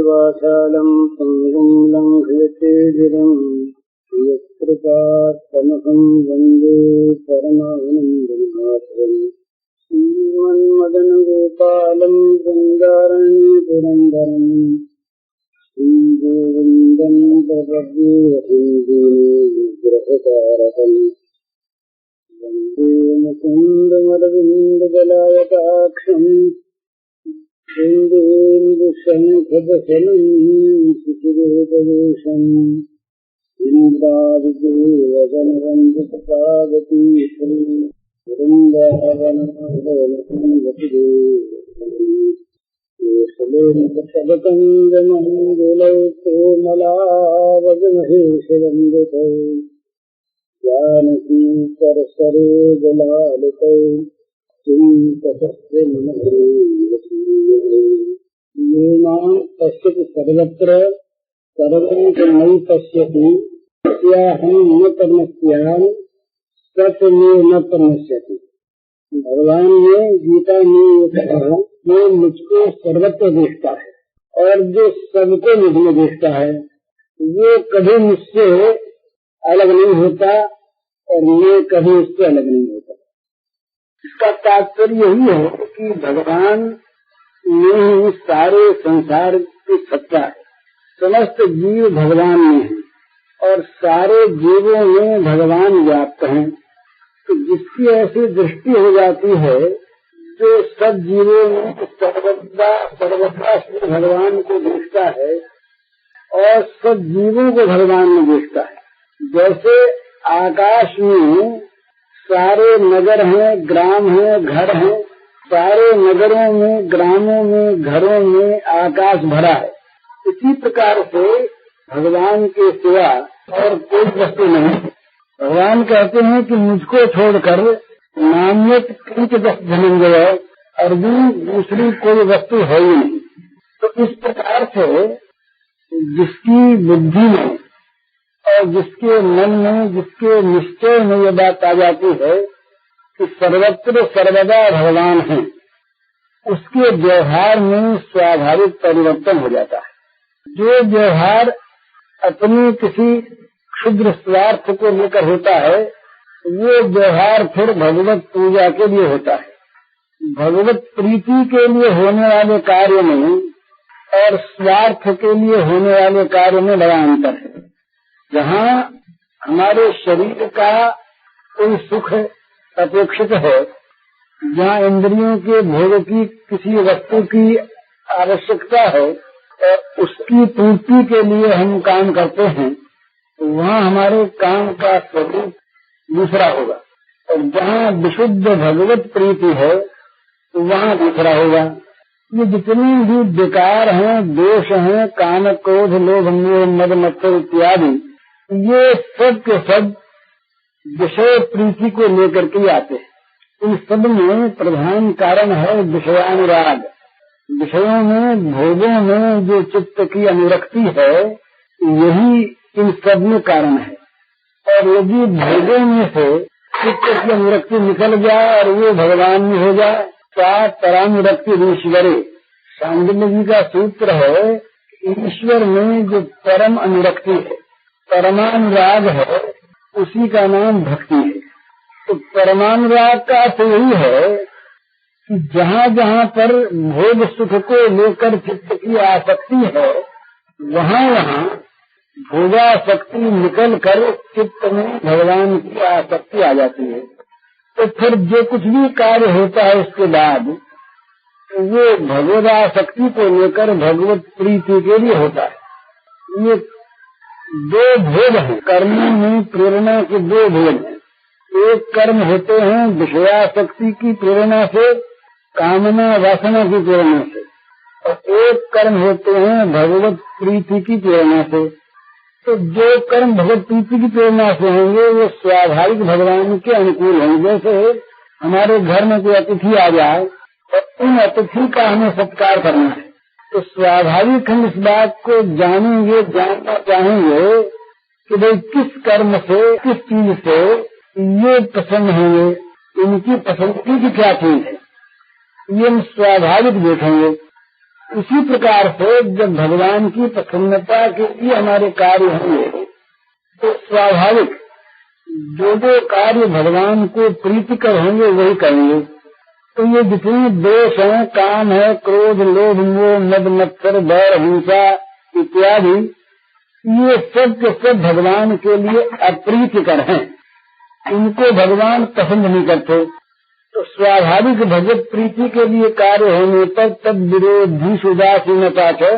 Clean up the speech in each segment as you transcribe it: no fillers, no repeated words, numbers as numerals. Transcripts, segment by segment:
वाचालं पङ्गुं लङ्घयते गिरिं यत्कृपात्तमहं वन्दे परमानन्दमाधवम् श्रीमन्मदनगोपालं वृन्दारण्यपुरन्दरम् श्रीगोविन्दं प्रपद्येऽहं वन्दे मुकुन्दमरविन्ददलायताक्षम् इन्दुशङ्खदशनं सुचिरोपवेशम् इन्द्रादिदेवगणवन्दपावतीशम् वृन्दावनशबकन्दमङ्गलौ कोमलावगमहेशवन्दतौ जानकी करसरोजलालितौ ये मां पश्यति सर्वत्र सर्वं च मयि पश्यति यस्याहं न परमस्याम् सच में न परमस्यति। भगवान ने गीता में ये कहा वो मुझको सर्वत्र देखता है और जो सबको मुझ में देखता है वो कभी मुझसे अलग नहीं होता और मैं कभी उससे अलग नहीं होता। इसका तात्पर्य यही है कि भगवान में ही सारे संसार की सत्ता है। समस्त जीव भगवान में है और सारे जीवों में भगवान व्याप्त हैं। तो जिसकी ऐसी दृष्टि हो जाती है जो सब जीवों में सर्वदा श्री भगवान को देखता है और सब जीवों को भगवान में देखता है। जैसे आकाश में सारे नगर हैं, ग्राम हैं, घर हैं, सारे नगरों में, ग्रामों में, घरों में आकाश भरा है। इसी प्रकार से भगवान के सिवा और कोई वस्तु नहीं। भगवान कहते हैं कि मुझको छोड़कर नान्यत किंचिदस्ति धनंजय, अर्जुन दूसरी कोई वस्तु है ही नहीं। तो इस प्रकार से जिसकी बुद्धि में और जिसके मन में, जिसके निश्चय में ये बात आ जाती है कि सर्वत्र सर्वदा भगवान है, उसके व्यवहार में स्वाभाविक परिवर्तन हो जाता है। जो व्यवहार अपने किसी क्षुद्र स्वार्थ को लेकर होता है वो व्यवहार फिर भगवत पूजा के लिए होता है। भगवत प्रीति के लिए होने वाले कार्य में और स्वार्थ के लिए होने वाले कार्य में बड़ा अंतर है। जहाँ हमारे शरीर का कोई सुख अपेक्षित है, जहाँ इंद्रियों के भोग की किसी वस्तु की आवश्यकता है और उसकी पूर्ति के लिए हम काम करते हैं, वहाँ हमारे काम का स्वरूप दूसरा होगा। और जहाँ विशुद्ध भगवत प्रीति है तो वहाँ दूसरा होगा। ये जितने भी विकार हैं, दोष हैं, काम, क्रोध, लोभ, मोह, मद, मत्सर इत्यादि, ये सब के सब विषय प्रीति को लेकर के आते हैं। इन सब में प्रधान कारण है विषयानुराग। विषयों में, भोगों में जो चित्त की अनुरक्ति है, यही इन सब में कारण है। और यदि भोगों में से चित्त की अनुरक्ति निकल जाए और वो भगवान में हो जाए, सा परानुरक्ति ईश्वरे। सांडिल्य जी का सूत्र है, ईश्वर में जो परम अनुरक्ति है, परमानुराग है, उसी का नाम भक्ति है। तो परमानुराग का अर्थ यही है कि जहाँ जहाँ पर भोग सुख को लेकर चित्त की आसक्ति है, वहाँ वहाँ भोगासक्ति निकल कर चित्त में भगवान की आसक्ति आ जाती है। तो फिर जो कुछ भी कार्य होता है उसके बाद वो भगवदासक्ति को लेकर भगवत प्रीति के लिए होता है। ये दो भेद हैं, कर्मों में प्रेरणा के दो भेद हैं। एक कर्म होते हैं विषयासक्ति की प्रेरणा से, कामना वासना की प्रेरणा से, और एक कर्म होते हैं भगवत प्रीति की प्रेरणा से। तो जो कर्म भगवत प्रीति की प्रेरणा से होंगे वो स्वाभाविक भगवान के अनुकूल होंगे। जैसे हमारे घर में कोई अतिथि आ जाए और उन अतिथि का हमें सत्कार करना है, तो स्वाभाविक हम इस बात को जानेंगे, जानना चाहेंगे कि भाई किस कर्म से, किस चीज से ये पसंद होंगे, इनकी पसंदगी की क्या चीज है, ये हम स्वाभाविक देखेंगे। इसी प्रकार से जब भगवान की प्रसन्नता के लिए हमारे कार्य होंगे तो स्वाभाविक जो जो कार्य भगवान को प्रीतिकर होंगे वही करेंगे। तो ये जितने दोष हैं, काम है, क्रोध, लोभ, मोह, मद, मत्सर, बैर, हिंसा इत्यादि, ये सब के सब भगवान के लिए अप्रीतिकर हैं। इनको भगवान पसंद नहीं करते। तो स्वाभाविक भगवत प्रीति के लिए कार्य होने पर तब विरोधी उदासीनता है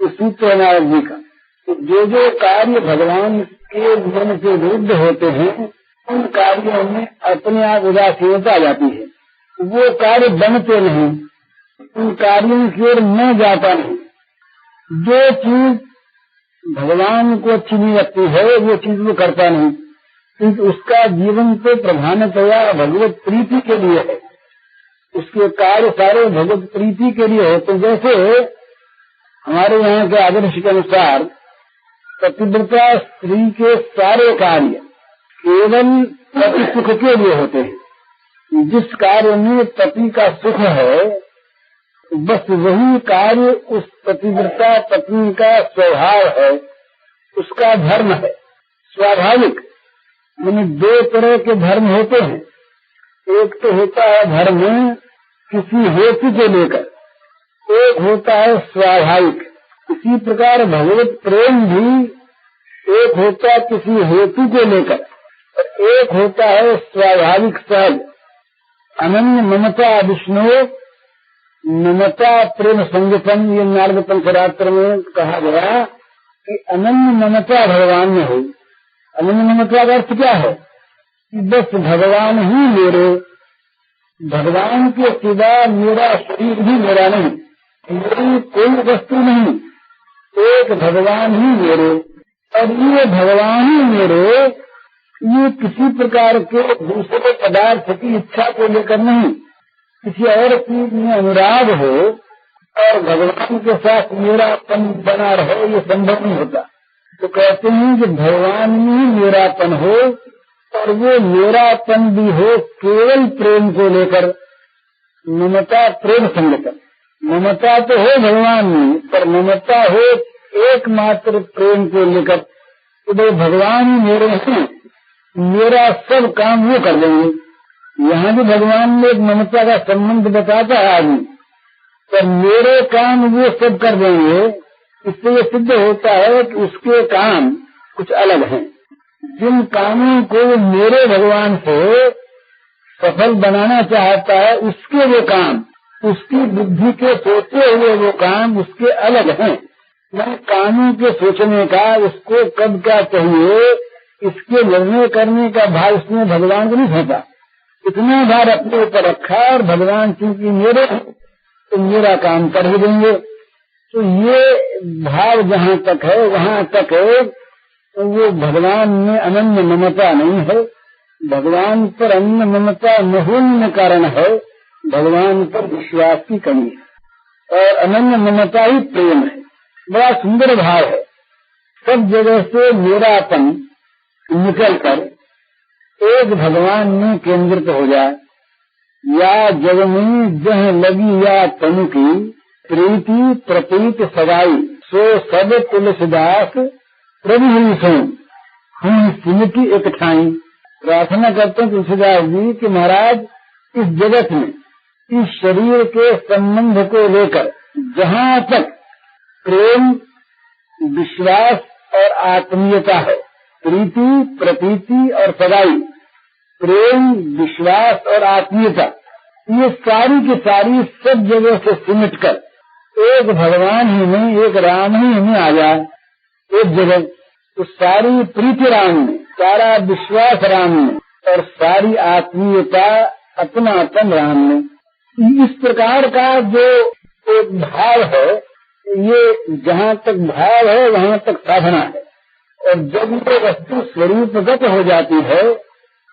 इस सूत्र नायक जी का। तो जो जो कार्य भगवान के मन के विरुद्ध होते हैं उन कार्यों में अपने आप उदासीनता आ जाती है। वो कार्य बनते नहीं, उन कार्यों की ओर न जाता नहीं। जो चीज भगवान को अच्छी नहीं लगती है वो चीज वो करता नहीं, क्योंकि उसका जीवन तो प्रधानतया भगवत प्रीति के लिए है। उसके कार्य सारे भगवत प्रीति के लिए है। तो जैसे हमारे यहाँ के आदर्श के अनुसार पतिव्रता स्त्री के सारे कार्य केवल पति सुख के लिए होते हैं। जिस कार्य में पति का सुख है बस वही कार्य उस पतिव्रता पत्नी का स्वभाव है, उसका धर्म है। स्वाभाविक यानी दो तरह के धर्म होते हैं। एक तो होता है धर्म किसी हेतु को लेकर, एक होता है स्वाभाविक। इसी प्रकार भगवत प्रेम भी एक होता है किसी हेतु को लेकर और एक होता है स्वाभाविक सहज। अनन्य ममता विष्णु ममता प्रेम संगठन, ये नारद पंचरात्र में कहा गया कि अनन्य ममता भगवान में हो। अनन्य ममता का अर्थ क्या है कि बस भगवान ही मेरे, भगवान के सिवा मेरा शरीर भी मेरा नहीं, मेरी कोई वस्तु नहीं, एक भगवान ही मेरे। और ये भगवान ही मेरे, ये किसी प्रकार के दूसरे पदार्थ की इच्छा को लेकर नहीं, किसी और चीज में अनुराग हो और भगवान के साथ मेरापन बना रहे, ये संभव नहीं होता। तो कहते हैं कि भगवान में मेरापन हो और वो मेरापन भी हो केवल प्रेम को लेकर। ममता प्रेम संगठन, ममता तो हो भगवान में पर ममता हो एकमात्र प्रेम को लेकर। तो भाई भगवान ही मेरे हैं, मेरा सब काम वो कर देंगे। यहाँ भी भगवान ने एक ममता का संबंध बताता है आदमी, पर मेरे काम वो सब कर देंगे। इससे ये सिद्ध होता है कि उसके काम कुछ अलग हैं। जिन कामों को मेरे भगवान से सफल बनाना चाहता है उसके वो काम, उसकी बुद्धि के सोचे हुए वो काम उसके अलग हैं। मैं कामों के सोचने का, उसको कब क्या चाहिए इसके निर्णय करने का भार उसने भगवान को नहीं सौंपा। इतना भार अपने ऊपर रखा और भगवान चूंकि मेरे तो मेरा काम कर ही देंगे। तो ये भाव जहाँ तक है वहाँ तक है, तो वो भगवान में अनन्य ममता नहीं है। भगवान पर अनन्य ममता महून्य कारण है, भगवान पर विश्वास की कमी है। और अनन्य ममता ही प्रेम है। बड़ा सुंदर भाव है। सब जगह से मेरापन निकल कर एक भगवान में केंद्रित हो जाए। या जग में जह लगी या तनु की प्रीति प्रतीत सदाई, सो सब तुलसीदास प्रभु ही सो हम सिमटी एक ठाई। प्रार्थना करते हैं तुलसीदास जी कि महाराज इस जगत में इस शरीर के संबंध को लेकर जहाँ तक प्रेम, विश्वास और आत्मीयता है, प्रीति, प्रतीति और सदाई, प्रेम, विश्वास और आत्मीयता, ये सारी की सारी सब जगह से सिमट कर एक भगवान ही में, एक राम ही में आ जाए एक जगह। तो सारी प्रीति राम में, सारा विश्वास राम में और सारी आत्मीयता अपनापन राम में। इस प्रकार का जो एक भाव है, ये जहाँ तक भाव है वहाँ तक साधना है। और जब ये वस्तु स्वरूपगत हो जाती है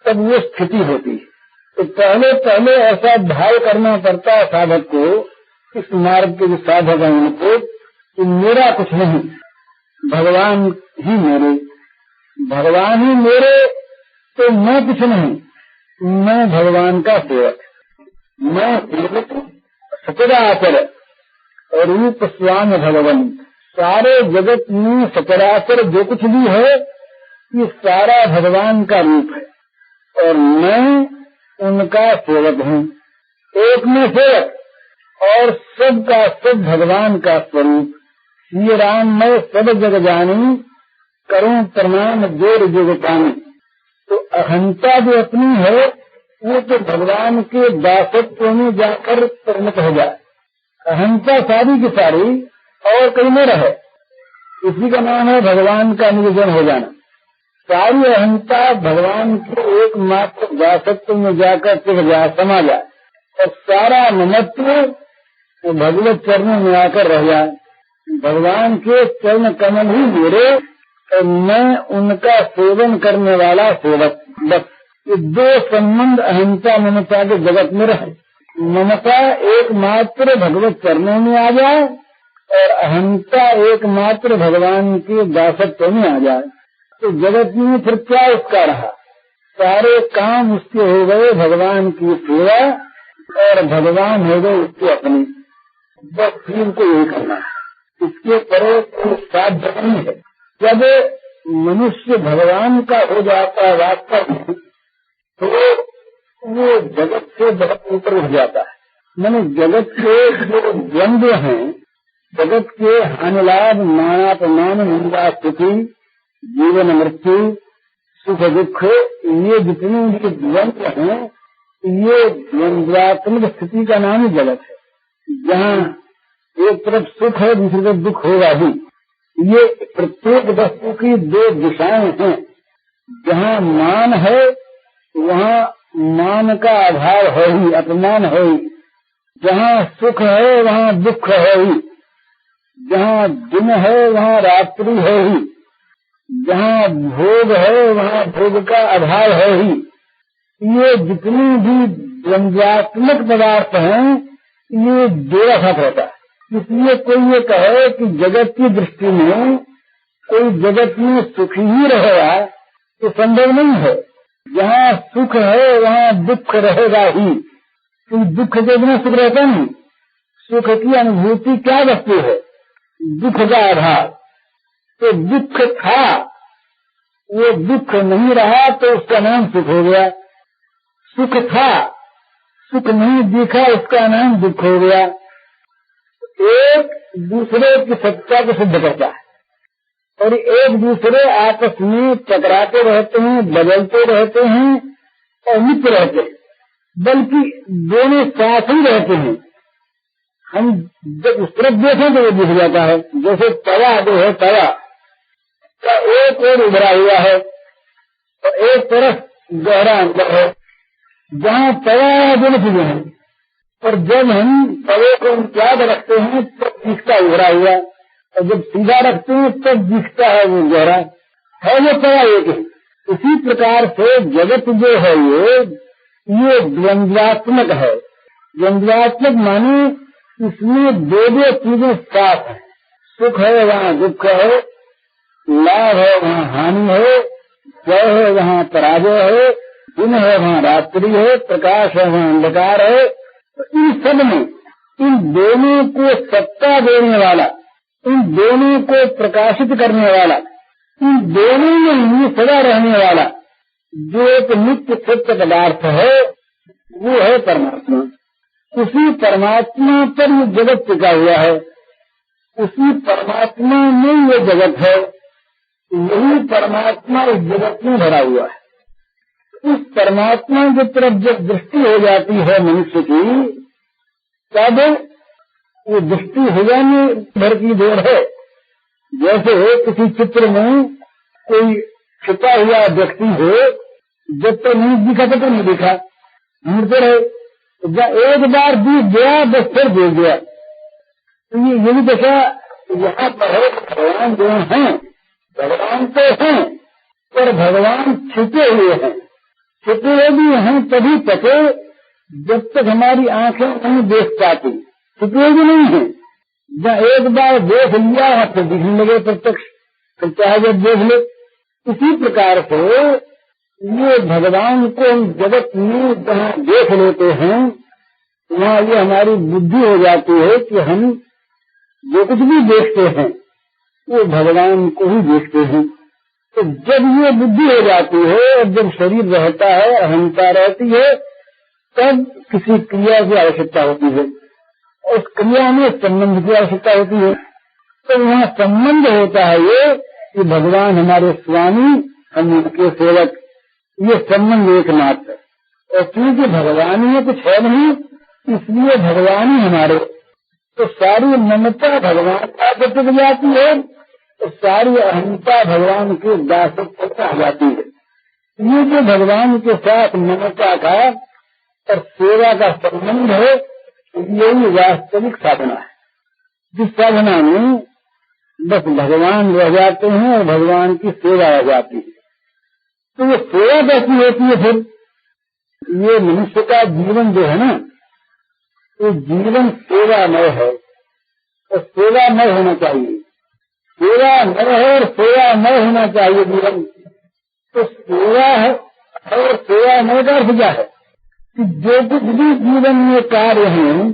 तब वो स्थिति होती है। तो पहले पहले ऐसा भाव करना पड़ता है साधक को, इस मार्ग के जो साधक हैं उनको, कि मेरा कुछ नहीं, भगवान ही मेरे, भगवान ही मेरे, तो मैं कुछ नहीं, मैं भगवान का सेवक, मैं सेवक सचराचर। रूप स्वाम भगवन। सारे जगत में सचराचर जो कुछ भी है ये सारा भगवान का रूप है और मैं उनका सेवक हूँ। एक में सेवक और सब का सब भगवान का स्वरूप। श्री राम मैं सब जग जानी, करूँ प्रणाम जोर जुगतानी। तो अहंता जो अपनी है वो तो भगवान के दासत्व में जाकर परिणत हो जाए। अहंता सारी की सारी और कहीं न रहे, इसी का नाम है भगवान का निवेदन हो जाना। सारी अहंता भगवान के एकमात्र दासत्व में जाकर टिक जाए, समा जाए और सारा ममत्व भगवत चरणों में आकर रह जाए। भगवान के चरण कमल ही मेरे और मैं उनका सेवन करने वाला सेवक। बस ये दो संबंध अहिंसा ममता के जगत में रहे। ममता एकमात्र भगवत चरणों में आ जाए और अहिंसा एकमात्र भगवान के दासत्व में आ जाए तो जगत में फिर क्या उसका रहा। सारे काम उसके हो गए भगवान की सेवा और भगवान हो गए उसके अपने। बस फिर को यही करना है, इसके परे कोई साध्य नहीं है। जब मनुष्य भगवान का हो जाता है वास्तव में तो वो जगत से बहुत ऊपर उठ जाता है। मैंने जगत के जो द्वंद्व हैं, जगत के हानि लाभ, मानापमान, निंदा स्तुति, जीवन मृत्यु, सुख दुख, ये जितने भी द्वंद्व हैं ये द्वंद्वात्मक स्थिति का नाम ही जगत है। जहाँ एक तरफ सुख है दूसरी तरफ दुख होगा ही। ये प्रत्येक वस्तु की दो दिशाएं हैं। जहाँ मान है वहाँ मान का अभाव है ही, अपमान है ही। जहाँ सुख है वहाँ दुख है ही। जहाँ दिन है वहाँ रात्रि है ही। जहाँ भोग है वहाँ भोग का अभाव है ही। ये जितनी भी द्वंद्वात्मक पदार्थ हैं ये जोड़ा साथ रहता है। इसलिए कोई ये कहे कि जगत की दृष्टि में कोई जगत में सुखी ही रहेगा तो संभव नहीं है। जहाँ सुख है वहाँ दुख रहेगा ही, क्योंकि दुख के बिना सुख रहता नहीं। सुख की अनुभूति क्या वस्तु है? दुख का अभाव। तो दुख था वो दुख नहीं रहा तो उसका नाम सुख हो गया। सुख था सुख नहीं दिखा उसका नाम दुख हो गया। एक दूसरे की सत्ता को सिद्ध करता है और एक दूसरे आपस में टकराते रहते हैं, बदलते रहते हैं और मित्र रहते हैं, बल्कि दोनों साथ ही रहते हैं। हम जब उस तरफ देखें तो वो दिख जाता है। जैसे तवा जो है, तवा का एक और उभरा हुआ है और एक तरफ गहरा अंदर है। जहाँ तवा है दोनों चीजें हैं, और जब हम तवे को त्याग रखते हैं तब दिखता उभरा हुआ और जब सीधा रखते हैं तब दिखता है वो गहरा है। वो तवा एक है। इसी प्रकार से जगत जो है ये द्वंद्वात्मक है। द्वंद्वात्मक माने इसमें दो दो चीजें साथ है। सुख है वहाँ दुख है, लाभ है वहाँ हानि है, जय है वहाँ पराजय है, दिन है वहाँ रात्रि है, प्रकाश है वहाँ अंधकार है। इन सब में इन दोनों को सत्ता देने वाला, इन दोनों को प्रकाशित करने वाला, इन दोनों में ही सदा रहने वाला जो एक नित्य सत्य पदार्थ है वो है परमात्मा। उसी परमात्मा पर ये जगत टिका हुआ है। उसी परमात्मा में ये जगत है। यही परमात्मा इस जगत में भरा हुआ है। उस परमात्मा की तरफ जब दृष्टि हो जाती है मनुष्य की तब वो दृष्टि हो जाने भर की देर है। जैसे किसी चित्र में कोई छिपा हुआ व्यक्ति हो, जब तक नहीं दिखा तब तो नहीं दिखा, मुड़ते रहे, एक बार दिख गया बस फिर देख गया। तो ये भी देखा यहाँ पर है भगवान जो हैं, भगवान तो हैं पर भगवान छिपे हुए हैं। छिपे हुए भी हैं तभी तक जब तक हमारी आंखें नहीं देख पाती। छिपे भी नहीं है। जहाँ एक बार देख लिया फिर दिखने लगे प्रत्यक्ष, फिर चाहे जब देख ले। इसी प्रकार से ये भगवान को हम जगत में जहाँ देख लेते हैं वहाँ ये हमारी बुद्धि हो जाती है कि हम जो कुछ भी देखते हैं वो भगवान को ही देखते हैं। तो जब ये बुद्धि हो जाती है और जब शरीर रहता है, अहंता रहती है, तब किसी क्रिया की आवश्यकता होती है। उस क्रिया में संबंध की आवश्यकता होती है। तो वहाँ संबंध होता है ये कि भगवान हमारे स्वामी, हम उनके सेवक, ये संबंध एकमात्र। और क्योंकि भगवान ही कुछ है नहीं, इसलिए भगवान ही हमारे, तो सारी ममता भगवान का प्रति जाती है, तो सारी अहंता भगवान के दासत्व आ जाती है। ये जो भगवान के साथ ममता का और सेवा का संबंध है, यही वास्तविक साधना है। जिस साधना में बस भगवान रह जाते हैं और भगवान की सेवा रह जाती है। तो ये सेवा कैसी होती है फिर? ये मनुष्य का जीवन जो है ना, तो जीवन सेवामय है और सेवामय होना चाहिए। सेवा न है और सेवामय होना चाहिए जीवन। तो सेवा है और सेवामय का अर्थ क्या है कि जो कुछ भी जीवन में कार्य हैं,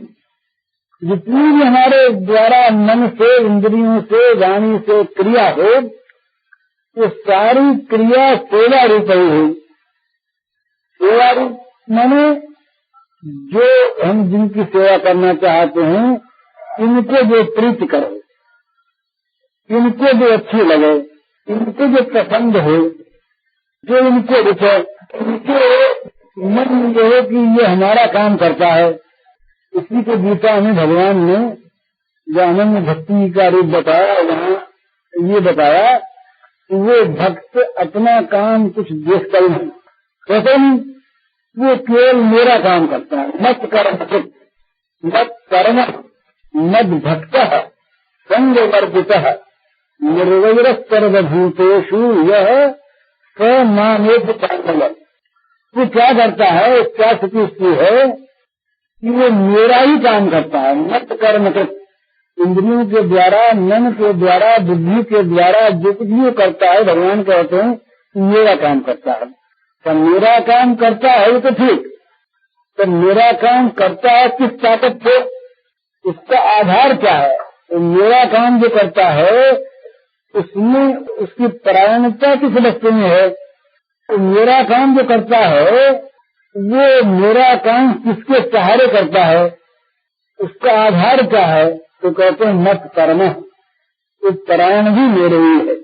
जितनी भी हमारे द्वारा मन से, इंद्रियों से, वाणी से क्रिया हो, वो सारी क्रिया सेवा रूप ही है। सेवा रूप माने जो हम जिनकी सेवा करना चाहते हैं, इनको जो प्रीति करे, इनको जो अच्छी लगे, इनको जो पसंद हो, जो इनको दिखे, इनको मन जो है कि ये हमारा काम करता है। इसी को गीता में भगवान ने जो अनन्य भक्ति का रूप बताया, वहाँ ये बताया कि वो भक्त अपना काम कुछ देखता ही नहीं, कहते नहीं, वो केवल मेरा काम करता है। मत कर्म मत कर्म मद भक्त संग वर्जित निर्वैर सर्वभूतेषु यह स मामेव चांदल। वो क्या करता है, क्या स्थिति उसकी है कि वो मेरा ही काम करता है। मत कर्म इंद्रियों के द्वारा, मन के द्वारा, बुद्धि के द्वारा जो कुछ भी करता है, भगवान कहते हैं मेरा काम करता है। तो मेरा काम करता है वो तो ठीक, तो मेरा काम करता है किस ताकत से, उसका आधार क्या है? तो मेरा काम जो करता है उसमें उसकी परायणता किस वस्तु में है? तो मेरा काम जो करता है वो मेरा काम किसके सहारे करता है, उसका आधार क्या है? तो कहते हैं मत कर्म, तो परायण भी मेरे ही है।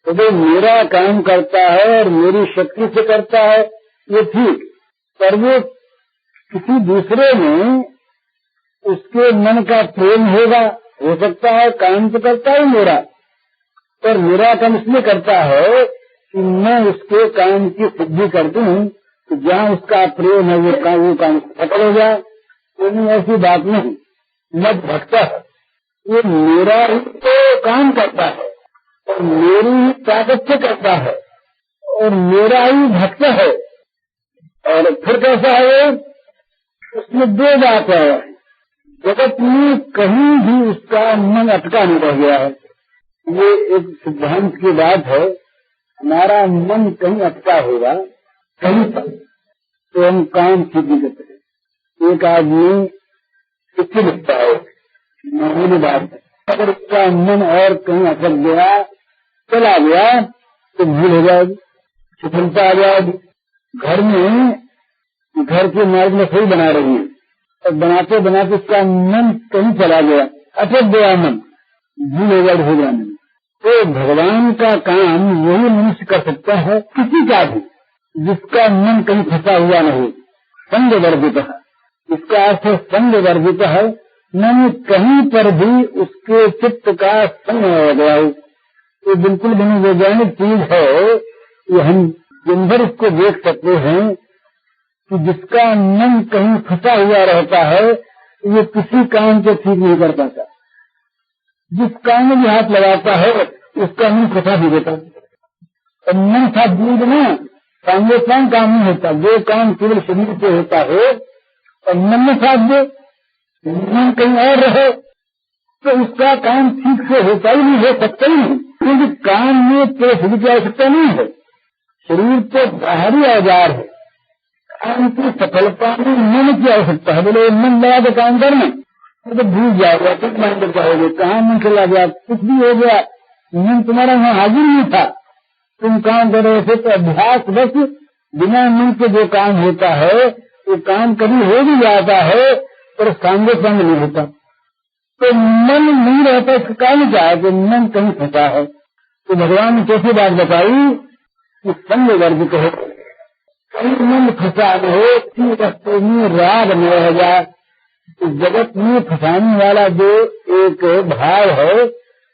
तो वो मेरा काम करता है और मेरी शक्ति से करता है, ये ठीक, पर वो किसी दूसरे में उसके मन का प्रेम होगा, हो सकता है। काम तो करता है मेरा, पर मेरा काम इसलिए करता है कि मैं उसके काम की सिद्धि कर दूं, तो जहाँ उसका प्रेम है वो काम सफल हो जाए। तो ऐसी बात नहीं। मत भक्त ये मेरा ही तो काम करता है और मेरी ही ताकत से करता है और मेरा ही भक्त है। और फिर कैसा है, उसमें दो बात है, जगत में कहीं भी उसका मन अटका नहीं रह गया है। ये एक सिद्धांत की बात है, हमारा मन कहीं अटका होगा कहीं पर, तो हम काम ठीक नहीं करते। एक आदमी चिट्ठी लिखता है, मामूली बात है, अगर उसका मन और कहीं अटक गया, चला गया, तो भूल हो जाएगी, सफलता आ जाएगी। घर के मार्ग में सही बना रही है और बनाते बनाते उसका मन कहीं चला गया, अटक गया मन, भूल हो जाने में। तो भगवान का काम वही मनुष्य कर सकता है, किसी का भी जिसका मन कहीं फंसा हुआ नहीं। संग वर्जित है, इसका अर्थ संग वर्जित है, मन कहीं पर भी उसके चित्त का संग हो गया हो। ये बिल्कुल मनोवैज्ञानिक चीज है, ये हम दिन भर इसको देख सकते हैं कि जिसका मन कहीं फंसा हुआ रहता है, ये किसी काम को ठीक नहीं कर पाता। जिस काम में भी हाथ लगाता है उसका मन फंसा भी देता है। और मन था दूध में सांगोपांग काम नहीं होता, जो काम केवल शरीर से होता है और मन में साथ दे, मन कहीं और रहे तो उसका काम ठीक से होता ही नहीं, हो सकता ही नहीं। क्योंकि काम में तो शरीर की आवश्यकता नहीं है, शरीर तो बाहरी औजार है। काम की सफलता में मन की आवश्यकता है, बोले मन लगा के काम करना, तो भूल जाओगे, कुछ माइंड जाओगे, कहाँ मन चला गया, कुछ भी हो गया, मन तुम्हारा वहाँ हाजिर नहीं था, तुम काम कर रहे थे। तो अभ्यास बस बिना मन के जो काम होता है वो काम कभी हो भी जाता है पर सांगे संग नहीं होता। तो मन नहीं रहता, इसका कारण क्या है कि मन कहीं फंसा है। तो भगवान ने कैसी बात बताई कि संग वर्ग कहो, कहीं मन फंसा न हो, किसी रस्ते में राग न रह जाए। जगत में फंसाने वाला जो एक भाव है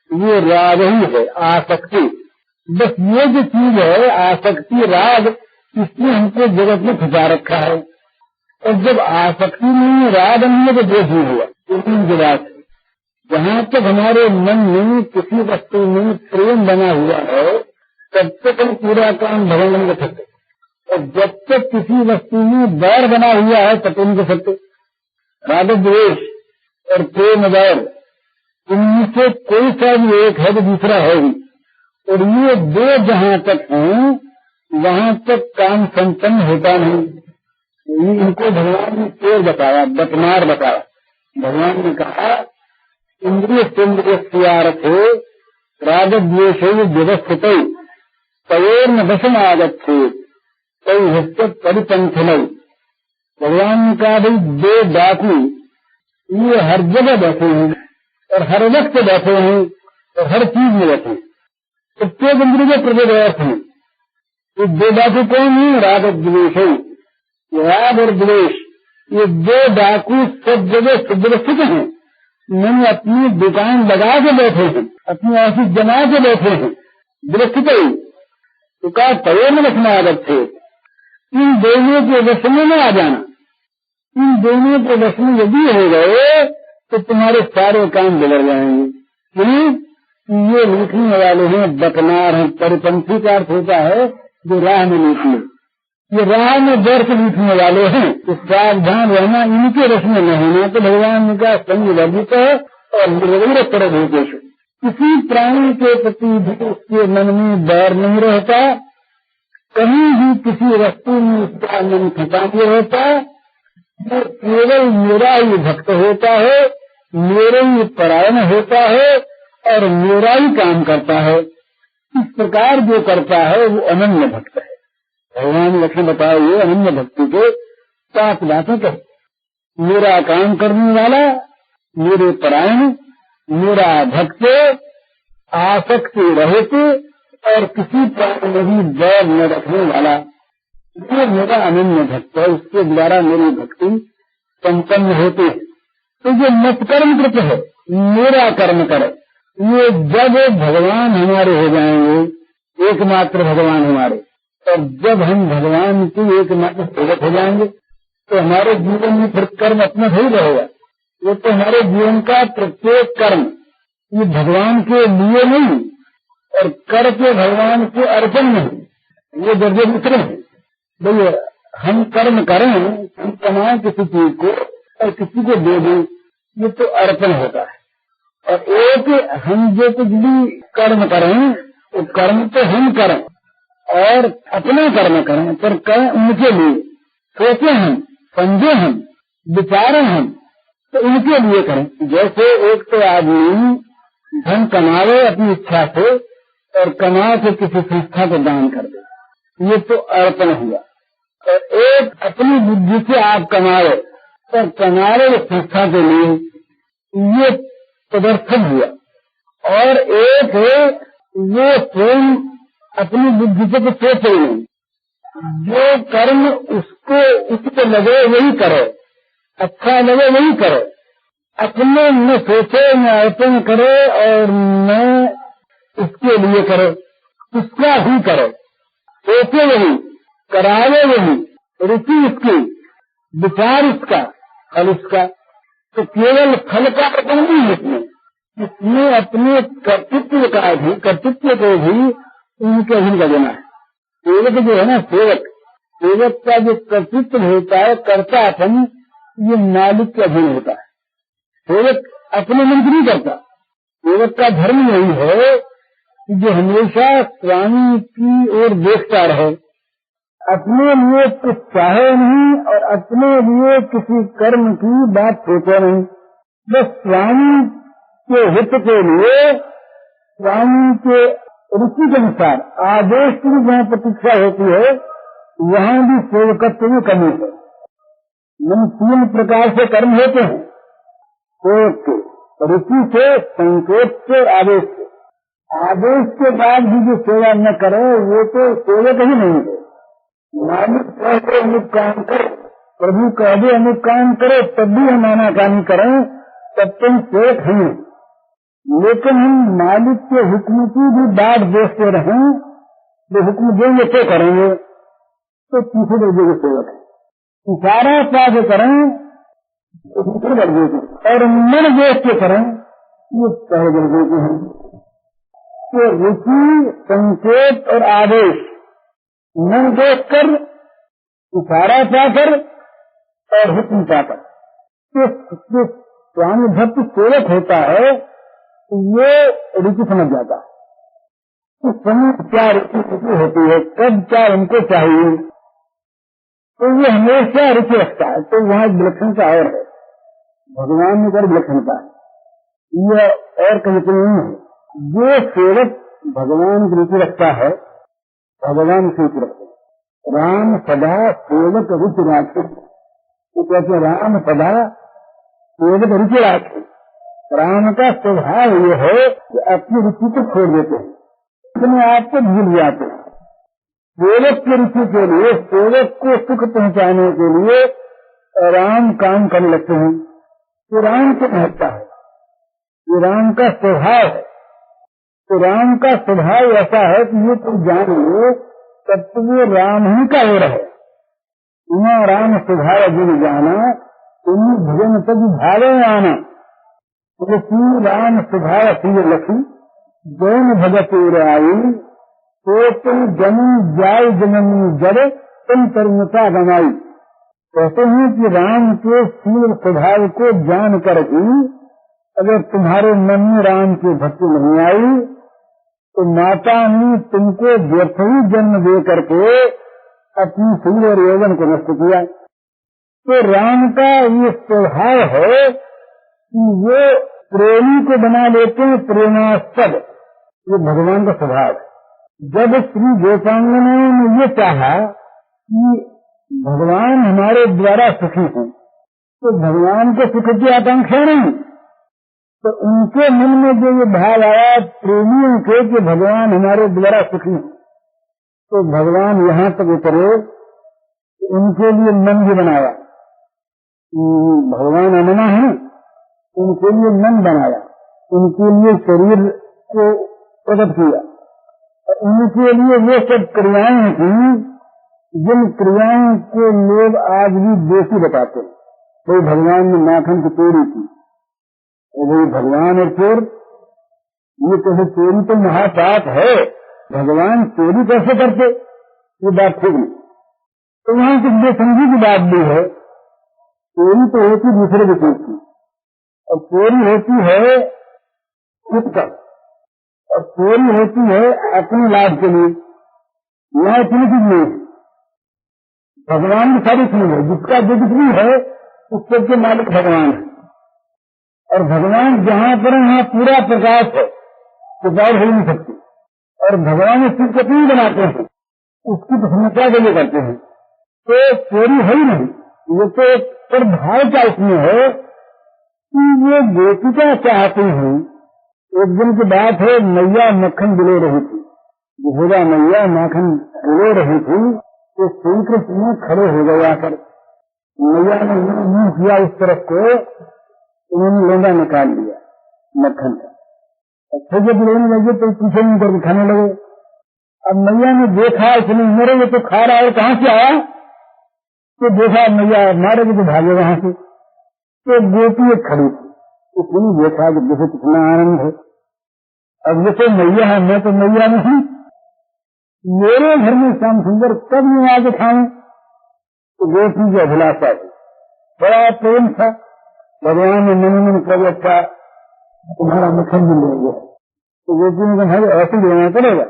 वो राग ही है, आसक्ति। बस ये जो चीज है आसक्ति राग, इसने हमको जगत में फंसा रखा है। और जब आसक्ति नहीं राग नहीं है तो दोष नहीं हुआ। तीन की बात है, जहाँ तक हमारे मन में किसी वस्तु में प्रेम बना हुआ है तब तक हम पूरा काम भगवान कर सकते, और जब तक किसी वस्तु में बैर बना हुआ है तब नहीं कर सकते। राग द्वेष और प्रेम बैर, इनमें से कोई सा भी एक है तो दूसरा है ही, और ये दो जहाँ तक हैं वहाँ तक काम संपन्न होता नहीं। इनको भगवान ने पेड़ बताया, बटमार बताया। भगवान ने कहा इंद्रिय सेन्द्रियर्थे राग द्वेष व्यवस्थित तयोर्न वशम आगच्छे तय हस्त परिपंथन। भगवान ने कहा भाई दो डाकू ये हर जगह बैठे हैं और हर वक्त बैठे हैं और हर चीज में बैठे हैं, प्रत्येक इंद्रिय प्रभेद हैं। ये दो डाकू कौन है? राग द्वेष। राग और द्वेष ये दो डाकू सब जगह सुव्यवस्थित हैं। मैंने अपनी दुकान लगा के बैठे हैं, अपनी ऑफिस जमा के बैठे हैं, व्यवस्थित ही तो कहा तय में रखना आदत थे। इन दोनों के वश में न आ जाना, इन दोनों के वश में यदि हो गए तो तुम्हारे सारे काम बिगड़ जाएंगे। क्यों? ये लिखने वाले हैं बटनार हैं। परिपंथी का अर्थ होता है जो राह में निकले, ये राह में डर से लिखने वाले हैं, तो सावधान रहना, इनके वश में न होना। तो भगवान का संग वर्जित है और निर्वैर तरह भूतेश। किसी प्राणी के प्रति भी उसके मन में डर नहीं रहता, कहीं भी किसी वस्तु में उसका मन फंसा नहीं रहता। वो केवल मेरा ही भक्त होता है, मेरे ही परायण होता है और मेरा ही काम करता है। इस प्रकार जो करता है वो अनन्य भक्त है। भगवान ने लक्षण बताया ये अनन्य भक्ति के 5 बातें कही। मेरा काम करने वाला, मेरे परायण, मेरा भक्त, आसक्ति रहित और किसी प्राणी में भी बैर न रखने वाला, ये मेरा अनन्य भक्त है। उसके द्वारा मेरी भक्ति संपन्न होती है। तो जो मत्कर्म कृत है, मेरा कर्म करे, ये जब भगवान हमारे हो जाएंगे, एकमात्र भगवान हमारे, और जब हम भगवान की एकमात्र सेवक हो जाएंगे तो हमारे जीवन में फिर कर्म अपना सही रहेगा। वो तो हमारे जीवन का प्रत्येक कर्म ये भगवान के लिए नहीं और कर के भगवान के अर्पण नहीं, ये दर्जे दूसरे हैं। भैया हम कर्म करें, हम कमाएं किसी चीज को और किसी को दे दें, ये तो अर्पण होता है। और एक हम जो कुछ भी कर्म करें वो कर्म तो हम करें और अपना कर्म करें, पर करें उनके लिए, सोचे हम, समझे हम, विचारें हम, तो उनके लिए करें। जैसे एक तो आदमी धन कमावे अपनी इच्छा से और कमा के किसी संस्था को दान कर दे, ये तो अर्पण हुआ। और एक अपनी बुद्धि से आप कमावे और कमावे संस्था के लिए, ये प्रदर्शन हुआ। और एक है वो स्वयं अपनी बुद्धि से तो सोचे ही नहीं, जो कर्म उसको लगे वही करे, अच्छा लगे वही करे, अपने न सोचे न अर्पण करे और न उसके लिए करे, उसका ही करे, सोचे वही, करावे वही, रुचि उसकी, विचार उसका, फल उसका। तो केवल फल का अर्पण नहीं इसमें अपने कर्तृत्व का भी, कर्तृत्व को भी उनके अधीन कर देना है। सेवक जो है ना, सेवक का जो कर्तृत्व होता है, कर्तापन, ये मालिक के अधीन होता है। सेवक अपने मन की नहीं करता। सेवक का धर्म यही है जो हमेशा स्वामी की ओर देखता रहे, अपने लिए कुछ चाहे नहीं और अपने लिए किसी कर्म की बात सोचे नहीं। बस स्वामी के हित के लिए, स्वामी के रुचि के अनुसार आदेश की जहाँ प्रतीक्षा होती है वहाँ भी सेवकत्व में कमी है। मन 3 प्रकार से कर्म होते हैं सेवक के, रुचि से, संकेत से, आदेश से। आदेश के बाद भी जो सेवा न करे वो तो सेवक ही नहीं है। मालिक कहते अमुक काम करे, प्रभु कह दे अमुक काम करे, तब भी हम आनाकानी करें, तब तुम सेवक हैं। लेकिन हम मालिक के हुक्म की भी बात देखते रहें, जो हुक्म देंगे तो करेंगे, तो तीसरे दर्जे के सेवक है। इशारा पास करें तो दूसरे दर्जे के, और मन देख के करें ये पहले दर्जे के हैं। तो रुचि, संकेत और आदेश मन देखकर, इशारा पाकर और हुक्म पाकर, तो स्वामी भक्त सेवक होता है तो ये रुचि समझ जाता है कि समय क्या रुचि होती है, कब क्या उनको चाहिए, तो ये हमेशा रुचि रखता है। तो वहाँ विलक्षणता और है, भगवान में कर विलक्षणता है, यह और कहीं पर नहीं है। जो सेवक भगवान की रुचि रखता है, भगवान की रुचि रखते हैं। राम सदा सेवक रुचि राखे, तो कहते राम सदा सेवक रुचि राखे। राम का स्वभाव ये है कि अपनी रुचि को छोड़ देते हैं, अपने आप को भूल जाते हैं। सेवक की रुचि के लिए, सेवक को सुख पहुंचाने के लिए राम काम करने लगते हैं। तो राम की महत्ता है, ये राम का स्वभाव है। तो राम का स्वभाव ऐसा है कि ये तुम जान लो तब तो वो राम ही का हो रहे। इन्हें राम स्वभाव जिन जाना, इन्हीं भजन तक भावे आना। तो श्री राम स्वभाव श्री लखी जैन भगत आई, तो तुम जमी जाय जनमी जड़ तुम तरुणता गमाई। कहते हैं कि राम के शील स्वभाव को जान कर भी अगर तुम्हारे मन में राम की भक्ति नहीं आई तो माता ने तुमको व्यर्थ ही जन्म दे करके अपनी शील और यौवन को नष्ट किया। तो राम का ये स्वभाव है कि वो प्रेमी को बना लेते हैं प्रेमास्पद, ये भगवान का स्वभाव है। जब श्री गोपांगना ने ये चाहा कि भगवान हमारे द्वारा सुखी हैं, तो भगवान को सुख की आकांक्षा नहीं, तो उनके मन में जो ये भाव आया प्रेमियों के कि भगवान हमारे द्वारा सुखी हैं, तो भगवान यहाँ तक उतरे, उनके लिए मन भी बनाया। भगवान अमना है, उनके लिए मन बनाया, उनके लिए शरीर को प्रकट किया, और उनके लिए वो सब क्रियाएं थी जिन क्रियाओं को लोग आज भी दोषी बताते हैं। कोई भगवान ने माखन की चोरी की, वही भगवान और चोर, ये कैसे चोरी तो महापाप है, भगवान चोरी कैसे करते, ये बात ठीक नहीं। तो वहाँ कुछ बेसमझी की बात भी है। चोरी तो होती दूसरे की चीज की, और चोरी होती है खुद का, और चोरी होती है अपने लाभ के लिए। यहाँ इतनी चीज नहीं है, भगवान की सारी चीज है, जिसका जो कुछ भी है उस सबके मालिक भगवान है। और भगवान जहाँ पर वहाँ पूरा प्रकाश है, प्रकाश हो नहीं सकती। और भगवान इस चीज को क्यों बनाते हैं, उसकी प्रसन्नता के लिए करते हैं। तो चोरी है ही नहीं, ये तो एक प्रभाव का इसमें है कि ये गोपिका चाहती हैं। एक दिन की बात है, मैया मक्खन बिलो रही थी, यशोदा मैया माखन बिलो रही थी, तो श्री कृष्ण खड़े हो गए आकर। मैया ने मुंह किया इस तरफ को, उन्होंने लोंदा निकाल लिया मक्खन का, अच्छा जब लेने लगे तो पीछे नहीं करके खाने लगे। अब मैया ने देखा इसने मेरे ये तो खा रहा है, कहाँ से आया, तो देखा मैया मारेगी तो भागे वहां से। तो गोपी एक खड़ी थी, उसने देखा कि देखो कितना आनंद है। अब ये तो मैया है, मैं तो मैया नहीं, मेरे घर में श्याम सुंदर कब मैं आगे खाऊं। तो गोपी की अभिलाषा थी, बड़ा प्रेम था। भगवान ने मन मन कर रखा तुम्हारा मक्खन भी लेंगे, तो गोपी ने कहा ऐसे लेना पड़ेगा।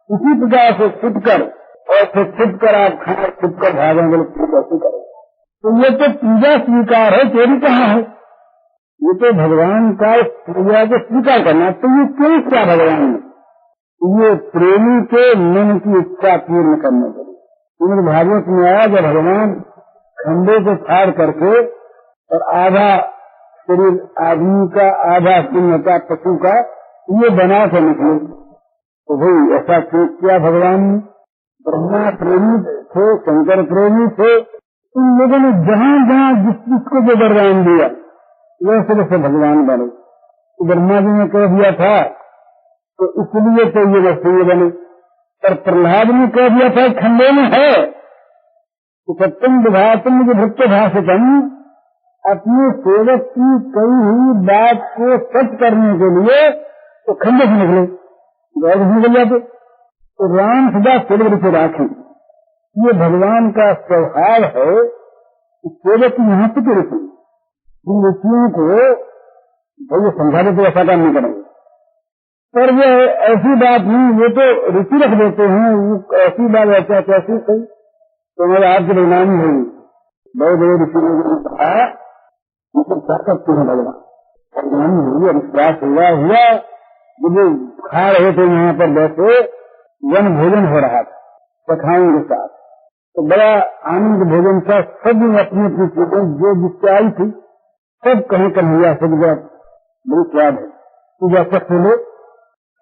इसी प्रकार से छुटकर और फिर छुटकर आप खाए, छुटकर भागेंगे, कैसे करेंगे। तो ये तो पूजा स्वीकार है, चोरी कहाँ है। ये तो भगवान का क्रिया को स्वीकार करना। तो ये क्यों क्या भगवान ने? ये प्रेमी के मन की इच्छा पूर्ण करने के लिए। इनके भागवत में आया जब भगवान खंडे को फाड़ करके और आधा शरीर आदमी का आधा सिंह का पशु का ये बना के निकले। तो भाई ऐसा क्यों किया भगवान ने? ब्रह्मा प्रेमी थे, शंकर प्रेमी थे, उन लोगों ने जहाँ जहाँ जिसको जो वरदान दिया वैसे वैसे भगवान बने। तो ब्रह्मा जी ने कह दिया था तो इसलिए तो ये वैसे ये बने। पर प्रहलाद ने कह दिया था खंडे में है तो सत्यम विभातम जो भक्त भाषितम, अपने सेवक की कई हुई बात को सच करने के लिए तो खंडे से निकले, गौर से निकल जाते। तो राम सदा सेवक से राखे। ये भगवान का स्वभाव है कि सेवक यहाँ से रुचि इन रुचियों को भाई समझा दे तो ऐसा काम नहीं करेंगे। पर वो ऐसी बात नहीं, वो तो रुचि रख देते हैं। ऐसी बात ऐसा कैसी सही तो मेरे आपकी बदनामी होगी। बड़े बड़े ऋषि लोगों ने कहा क्या करते हैं भगवान, बदनामी हुई, विश्वास हुआ जब वो खा रहे थे यहाँ पर बैठे, वन भोजन हो रहा था सखाओं के साथ। तो बड़ा आनंद भोजन था। सब अपनी अपनी चीजें जो जिससे आई थी सब कहीं कन्हैया सब बड़ी स्वाद है, पूजा तक लो,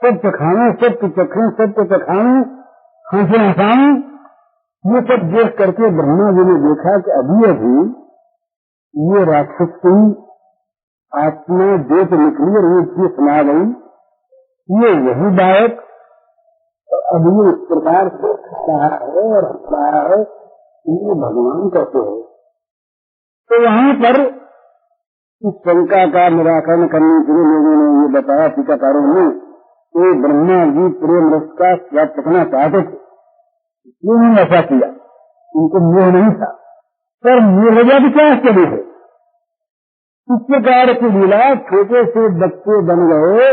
सब चखाने, सब चखें, सबको चखाने, हंसे हंसाने। ये सब देख करके ब्रह्मा जी ने देखा कि अभी ये राक्षस की आत्मा देख निकली और ये सुना गई, ये वही बालक अब ये इस प्रकार से रहा है और रहा है, ये भगवान कैसे है। तो वहां पर इस शंका का निराकरण करने के लिए लोगों ने ये बताया, टीकाकारों ने, कि ब्रह्मा जी प्रेम रस का स्वाद चखना चाहते थे, इसलिए उन्होंने ऐसा किया। उनको मोह नहीं था, पर मोह गया भी क्या आश्चर्य है। इस प्रकार की लीला, छोटे से बच्चे बन गए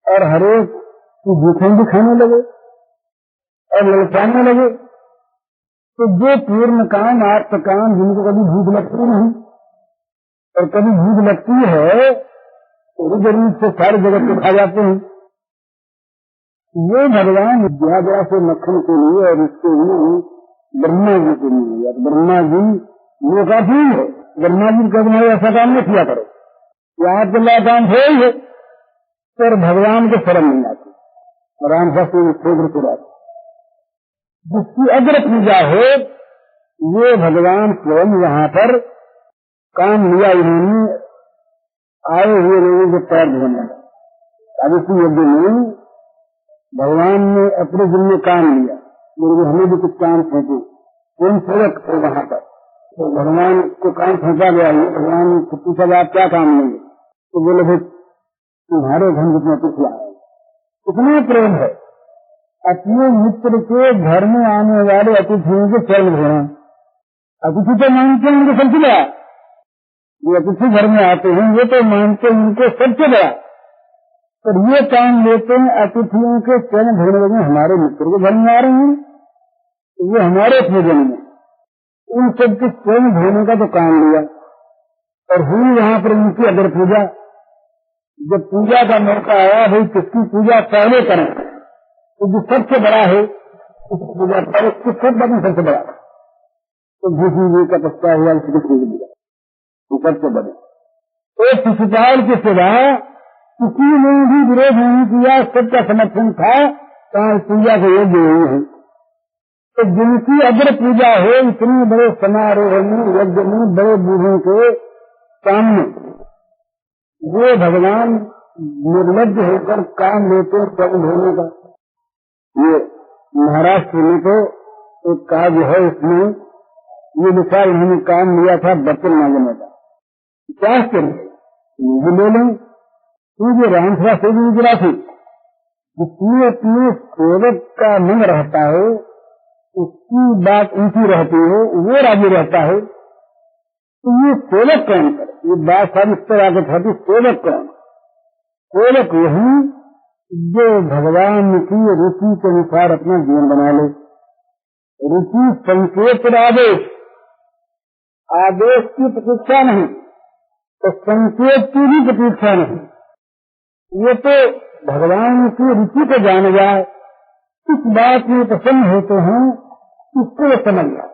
और हरेक की भूखें भी खाने लगे और ललचाने लगे। तो जो पूर्ण काम, आत्म काम, जिनको कभी भूख लगती नहीं और कभी भूख लगती है तो जरूर से सारे जगत को खा जाते हैं। ये भगवान विद्या से मक्खन के लिए और इसके लिए ब्रह्मा जी के लिए, ब्रह्मा जी ये काफी है। ब्रह्मा जी कहते हैं ऐसा काम नहीं किया करो, यहाँ तो काम है ही है, पर भगवान को शर्म नहीं आती। राम शास्त्री क्षेत्र से आती जिसकी अग्र पूजा हो, ये भगवान स्वयं यहाँ पर काम लिया। इन्होंने आए हुए लोगों के पैर धोने, अब इसी यज्ञ में भगवान ने अपने दिल में काम लिया, लेकिन हमें भी कुछ काम सौंपे। कौन सेवक थे वहां पर, तो भगवान को काम सौंपा गया। भगवान ने पूछा आप क्या काम लेंगे, तो बोले भाई तुम्हारे घर जितना कुछ आए। कितना प्रेम है अपने मित्र के घर में आने वाले अतिथियों के चरण धोना। अतिथि तो मानते हैं उनको सबसे बड़ा, ये अतिथि घर में आते हैं ये तो मानते हैं उनको सबसे बड़ा, पर ये काम लेते हैं अतिथियों के चरण धोने लगे। हमारे मित्र के घर में आ रहे हैं, ये हमारे पूजन में उन सबके चरण धोने का तो काम लिया और हुई वहां पर उनकी अगर पूजा। जब पूजा का मौका आया, भाई किसकी पूजा पहले करें, तो जो सबसे बड़ा है उस पूजा पर सब बने सबसे बड़ा, तो भूषी जी का पत्ता हुआ उसकी पूजा सबसे बड़े। तो शिशुपाल के सिवा किसी ने भी विरोध नहीं किया, सबका समर्थन था, कहा पूजा के योग्य नहीं है। तो जिनकी अग्र पूजा हो, इतने बड़े समारोह में, यज्ञ में, बड़े बूढ़ों के सामने वो भगवान निर्लज्ज होकर काम लेते चरण धोने का। ये महाराष्ट्र में तो एक कार्य है, इसमें ये विचार इन्होंने काम लिया था बर्तन मांगने का। क्या करें ले लें, क्योंकि रामसभा से भी गिरा थी, जिसमें अपने सेवक का मन रहता है, उसकी बात ऊंची रहती है, वो राजी रहता है। तो ये सेवक कौन करे, ये बात सारी इस तरह आगे था। सेवक कौन? सेवक वही जो भगवान की रुचि के अनुसार अपना जीवन बना ले। रुचि संकेत आदेश, आदेश की प्रतीक्षा नहीं। तो संकेत की भी प्रतीक्षा नहीं, ये तो भगवान की रुचि को जान जाए, इस बात में प्रसन्न होते हैं, इसको समझ जाए,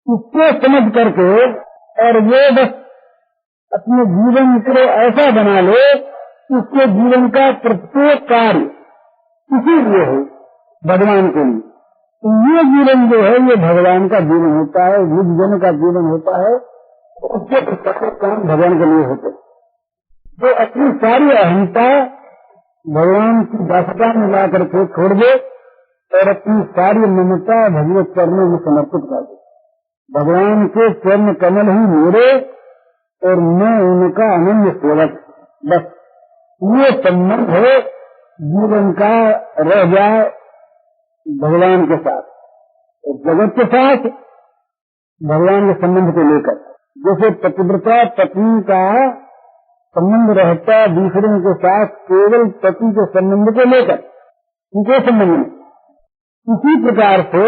इसको समझ करके और वो बस अपने जीवन को ऐसा बना ले, उसके जीवन का प्रत्येक कार्य इसीलिए हो भगवान के लिए। तो ये जीवन जो है ये भगवान का जीवन होता है, युग जन का जीवन होता है, उसके प्रत्येक काम भगवान के लिए होते हैं। तो अपनी सारी अहंता भगवान की दासता में ला करके छोड़ दे और अपनी सारी ममता भगवत चरणों में समर्पित कर दे। भगवान के चरण कमल ही मेरे और मैं उनका अनन्य सेवक, बस ये संबंध है जीवन का रह जाए भगवान के साथ और जगत के साथ भगवान के संबंध को लेकर। जैसे पतिव्रता पत्नी का संबंध रहता है दूसरे के साथ केवल पति के संबंध को लेकर, उनके संबंध में, इसी प्रकार से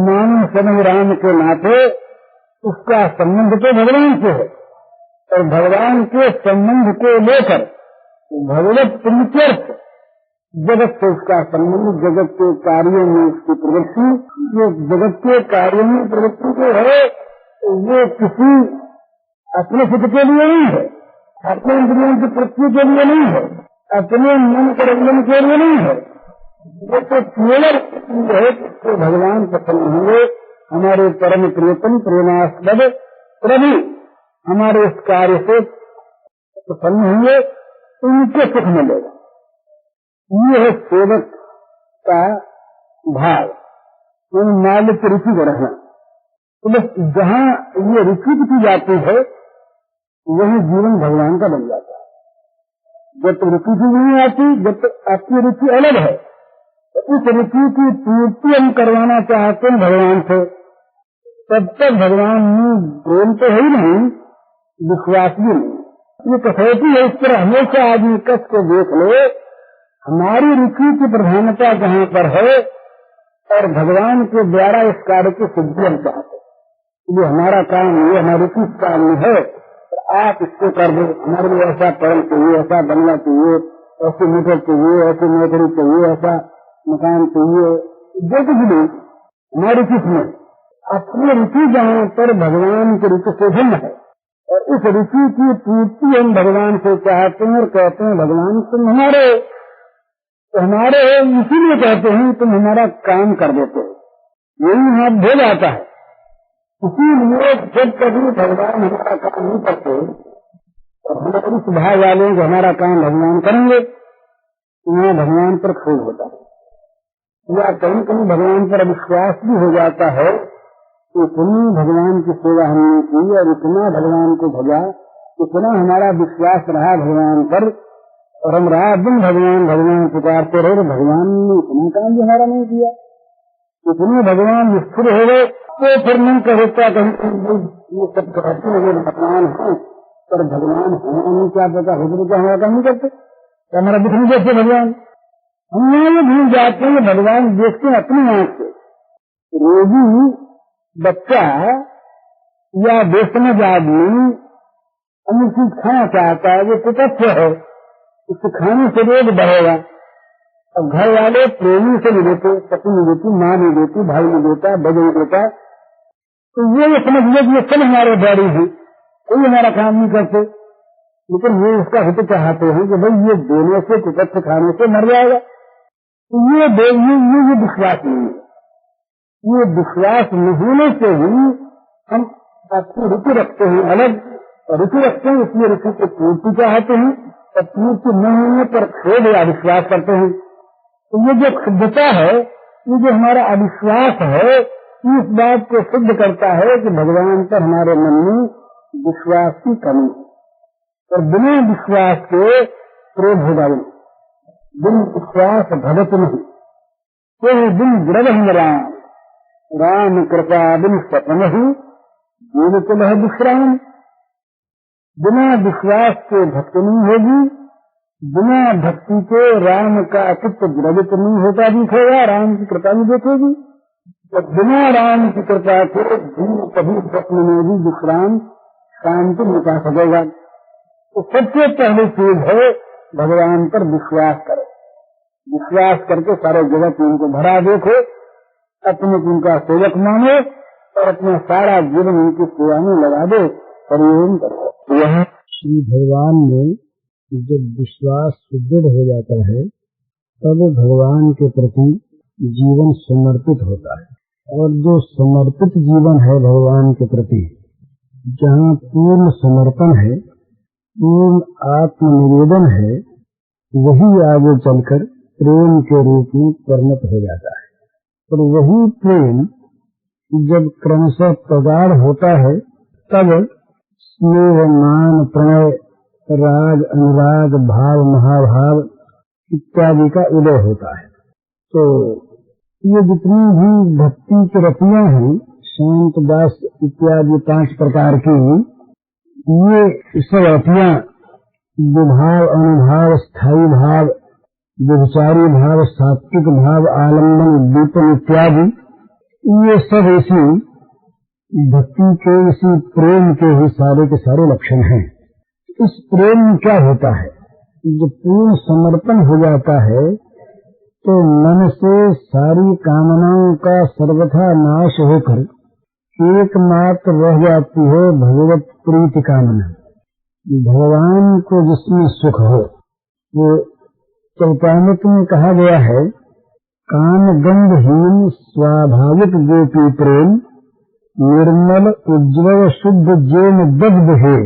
मानव स्वयं राम के नाते उसका संबंध तो भगवान से है और भगवान के संबंध को लेकर भगवत प्रीत्यर्थ जगत से उसका संबंध, जगत के कार्यों में उसकी प्रवृत्ति, जो जगत के कार्यों में प्रवृत्ति जो है वो किसी अपने हित के लिए नहीं है, अपने इंद्रियों की तृप्ति के लिए नहीं है, अपने मन के रंजन के लिए नहीं है, वो तो केवल है तो भगवान प्रसन्न होंगे, हमारे परम प्रियतम प्रेमास्पद प्रभु हमारे इस कार्य से प्रसन्न होंगे, उनके सुख मिलेगा। ये है सेवक का भाव, मालिक की रुचि को रखना। तो बस जहाँ ये रुचि की जाती है वही जीवन भगवान का बन जाता है। जब तक रुचि की नहीं आती, जब तक आपकी रुचि अलग है, तो उस रुचि की पूर्ति हम करवाना चाहते हैं भगवान से, तब तक भगवान में प्रेम तो है ही नहीं, विश्वास भी नहीं। ये कसौटी है, इस पर हमेशा आदमी कस को देख ले, हमारी रुचि की प्रधानता जहाँ पर है और भगवान के द्वारा इस कार्य की सिद्धि हम चाहते हैं, ये हमारा काम, ये हमारी रुचि इस काम में है, तो आप इसको कर दो, हमारे लिए ऐसा पढ़ चाहिए, ऐसा बनना चाहिए, ऐसी मोटर चाहिए, ऐसी नौकरी चाहिए, ऐसा मकान चाहिए, जो कुछ भी हमारी रुचि में, अपनी रुचि जहाँ पर भगवान की रुचि से भिन्न है और इस रुचि की पूर्ति हम भगवान से चाहते हैं और कहते हैं भगवान तुम हमारे, तो हमारे इसीलिए कहते हैं तुम हमारा काम कर देते हो, यही हाथ धो जाता है। इसीलिए जब कभी भगवान हमारा काम नहीं करते और हमारे स्वभाव वाले जो हमारा काम भगवान करेंगे, तो यहाँ भगवान पर खेल होता है या कहीं कहीं भगवान पर अविश्वास भी हो जाता है। इतनी भगवान की सेवा हमने की और इतना भगवान को भजा, इतना हमारा विश्वास रहा भगवान पर और हम रात दिन भगवान भगवान पुकारते रहे, भगवान ने इतना काम भी हमारा नहीं किया। इतने भगवान निष्ठुर हो गए तो फिर नहीं कहता कहीं ये सब कहते हैं भगवान है, पर भगवान है नहीं, क्या पता हो क्या हमारा काम नहीं करते, हमारा दुख नहीं देखते भगवान। हम यहाँ ये भूल जाते हैं भगवान देखते हैं अपनी आंख से। रोगी बच्चा या बेसमझ आदमी अमुक चीज खाना चाहता है, वो कुतत्व है, उसको खाने से रोग बढ़ेगा। अब घर वाले प्रेमी से नहीं देते, पति नहीं देती, माँ नहीं देती, भाई नहीं देता, बजू नहीं देता, तो ये समझ लो कि ये सब हमारे डैडी है, कोई हमारा काम नहीं करते। लेकिन ये इसका हित चाहते हैं कि भाई ये देने से कुतत्व खाने से मर जाएगा। तो ये विश्वास नहीं है। ये विश्वास न होने से ही हम आपकी रुचि रखते हैं अलग, और रुचि रखते हैं इसलिए रुचि को पूर्ति चाहते हैं और पूर्ति न होने पर खेद या अविश्वास करते हैं। तो ये जो शुद्धता है, ये जो हमारा अविश्वास है, इस बात को सिद्ध करता है कि भगवान पर हमारे मन में विश्वास की कमी है और बिना विश्वास के क्रोध होगा नहीं, बिन विश्वास भगत नहीं, तो बिन द्रव राम, राम कृपा बिन सपन ही जीव तो है विश्राम। बिना विश्वास के भक्ति नहीं होगी, बिना भक्ति के राम का चित्त द्रवित नहीं होता दिखेगा, राम की कृपा नहीं देखेगी। तो बिना राम की कृपा के जीव कभी स्वप्न में भी विश्राम काम तो नहीं कर सकेगा। तो सबसे पहली चीज है भगवान पर विश्वास करो। विश्वास करके सारे जगत में उनको भरा देखो, अपने उनका सेवक मानो और अपना सारा जीवन उनकी सेवा में लगा दो, परियोजन करो। यहाँ श्री भगवान में जब विश्वास सुदृढ़ हो जाता है तब भगवान के प्रति जीवन समर्पित होता है। और जो समर्पित जीवन है भगवान के प्रति, जहाँ पूर्ण समर्पण है, पूर्ण आत्मनिवेदन है, वही आगे चलकर प्रेम के रूप में परिणत हो जाता है। और वही प्रेम जब क्रमशः प्रगाढ़ होता है तब स्नेह, मान, प्रणय, राग, अनुराग, भाव, महाभाव इत्यादि का उदय होता है। तो ये जितनी भी भक्ति की रतियां हैं, शांत दास इत्यादि 5 प्रकार की, ये सब रतियां विभाव, अनुभाव, स्थायी भाव, व्यभिचारी भाव, सात्विक भाव, आलम्बन, उद्दीपन इत्यादि, ये सब इसी भक्ति के, इसी प्रेम के ही सारे के सारे लक्षण हैं। इस प्रेम में क्या होता है, जब पूर्ण समर्पण हो जाता है तो मन से सारी कामनाओं का सर्वथा नाश होकर एकमात्र रह जाती है भगवत प्रीति कामना। भगवान को जिसमें सुख हो, वो चौपानिक में कहा गया है, काम गंधहीन स्वाभाविक गोपी प्रेम, निर्मल उज्ज्वल शुद्ध जेन दग्ध है।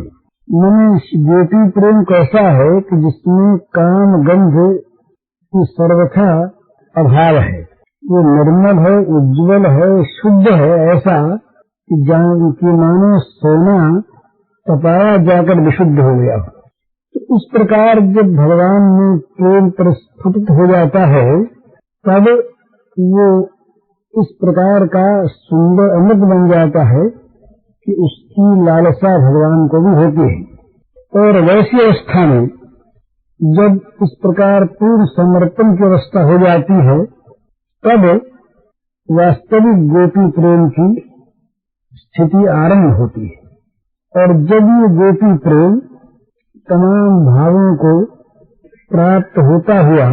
मनुष्य गोपी प्रेम कैसा है कि जिसमें काम गंध की सर्वथा अभाव है, वो निर्मल है, उज्ज्वल है, शुद्ध है, ऐसा कि जान की मानो सोना तपाया जाकर विशुद्ध हो गया। तो इस प्रकार जब भगवान में प्रेम प्रस्फुटित हो जाता है तब वो इस प्रकार का सुंदर अमृत बन जाता है कि उसकी लालसा भगवान को भी होती है। और वैसी अवस्था में जब इस प्रकार पूर्ण समर्पण की अवस्था हो जाती है तब वास्तविक गोपी प्रेम की स्थिति आरंभ होती है। और जब ये गोपी प्रेम तमाम भावों को प्राप्त होता हुआ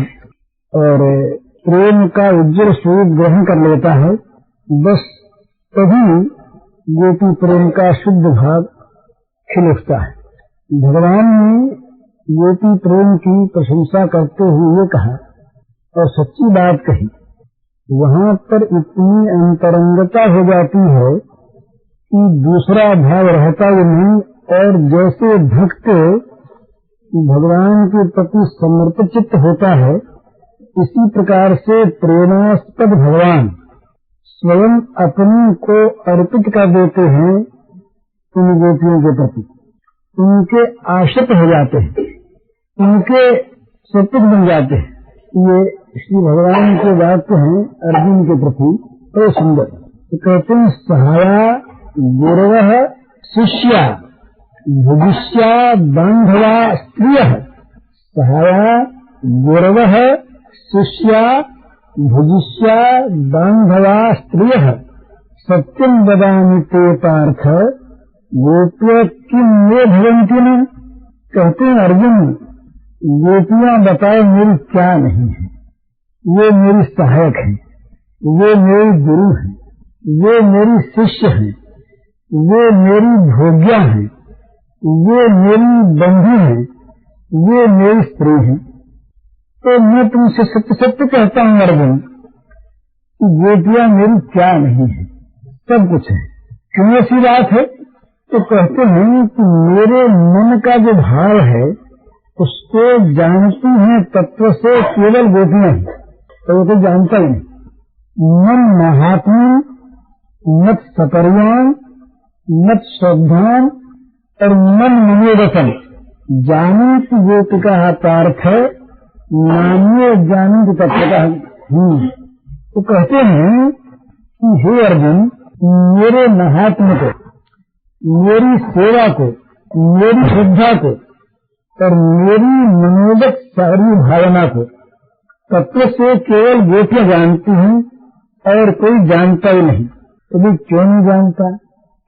और प्रेम का उज्ज्वल स्वरूप ग्रहण कर लेता है, बस तभी गोपी प्रेम का शुद्ध भाव खिल उठता है। भगवान ने गोपी प्रेम की प्रशंसा करते हुए ये कहा और सच्ची बात कही, वहाँ पर इतनी अंतरंगता हो जाती है कि दूसरा भाव रहता ही नहीं। और जैसे भक्त भगवान के प्रति समर्पित चित्त होता है, इसी प्रकार से प्रेमास्पद भगवान स्वयं अपने को अर्पित कर देते हैं उन गोपियों के प्रति, उनके आश्रित हो जाते हैं, उनके सत्पुत बन जाते हैं। ये श्री भगवान के वाक्य हैं अर्जुन के प्रति, बड़े सुंदर। तो कहते हैं, सहाया गुरवः शिष्या भुजिष्या बांधवा स्त्रियः। सहाया गुरवः शिष्या भुजिष्या बांधवा स्त्रियः, सत्यं वदामि ते पार्थ गोप्य किं मे भवन्ति न। कहते हैं अर्जुन, गोपियां बताए मेरी क्या नहीं है, वो मेरी सहायक है, वो मेरी गुरु है, वो मेरी शिष्य है, वो मेरी भोग्या है, वो मेरी बंधु है, वो मेरी स्त्री है। तो मैं तुमसे सत्य सत्य कहता हूँ अर्जुन, गोपियां मेरी क्या नहीं है, सब कुछ है। क्यों ऐसी बात है? तो कहते हैं कि मेरे मन का जो भाव है उसको जानती हैं तत्व से केवल गोपियां हैं, तो वो तो जानता ही नहीं। मन महात्मा मत सपर्यान मत श्रद्धान और मन मनोरथन जानंत गोपिका पार्थ नान्य जानंत तत्व का। तो कहते हैं कि हे अर्जुन, मेरे महात्मा को, मेरी सेवा को, मेरी श्रद्धा को और मेरी मनोगत सारी भावना को तत्व से केवल गोपियां जानती हैं और कोई जानता ही नहीं। तो भी क्यों नहीं जानता?